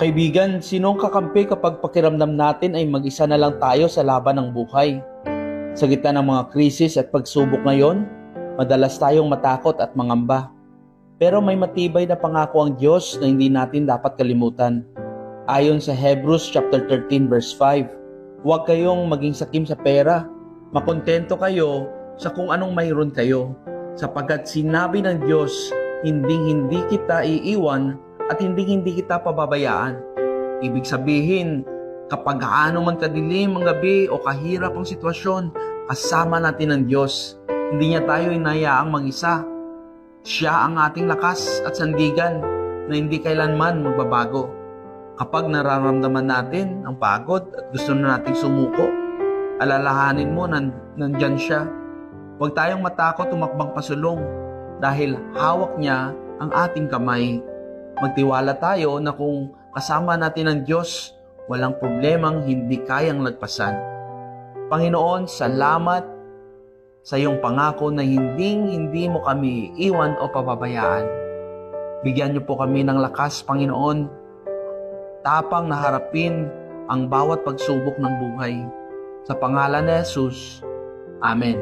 Kaibigan, sinong kakampi kapag pakiramdam natin ay mag-isa na lang tayo sa laban ng buhay? Sa gitna ng mga krisis at pagsubok ngayon, madalas tayong matakot at mangamba. Pero may matibay na pangako ang Diyos na hindi natin dapat kalimutan. Ayon sa Hebrews chapter 13 verse 5, huwag kayong maging sakim sa pera. Makontento kayo sa kung anong mayroon kayo, sapagkat sinabi ng Diyos, hindi kita iiwan at hindi kita pababayaan. Ibig sabihin, kapag gaano man kadilim ang gabi o kahirap ang sitwasyon, kasama natin ang Diyos. Hindi niya tayo inayaang mag-isa. Siya ang ating lakas at sandigan na hindi kailanman magbabago. Kapag nararamdaman natin ang pagod at gusto na nating sumuko, alalahanin mo nandyan siya. Huwag tayong matakot tumakbang pasulong dahil hawak niya ang ating kamay. Magtiwala tayo na kung kasama natin ang Diyos, walang problemang hindi kayang lagpasan. Panginoon, salamat sa iyong pangako na hindi mo kami iiwan o pababayaan. Bigyan niyo po kami ng lakas, Panginoon, tapang na harapin ang bawat pagsubok ng buhay. Sa pangalan ni Jesus, Amen.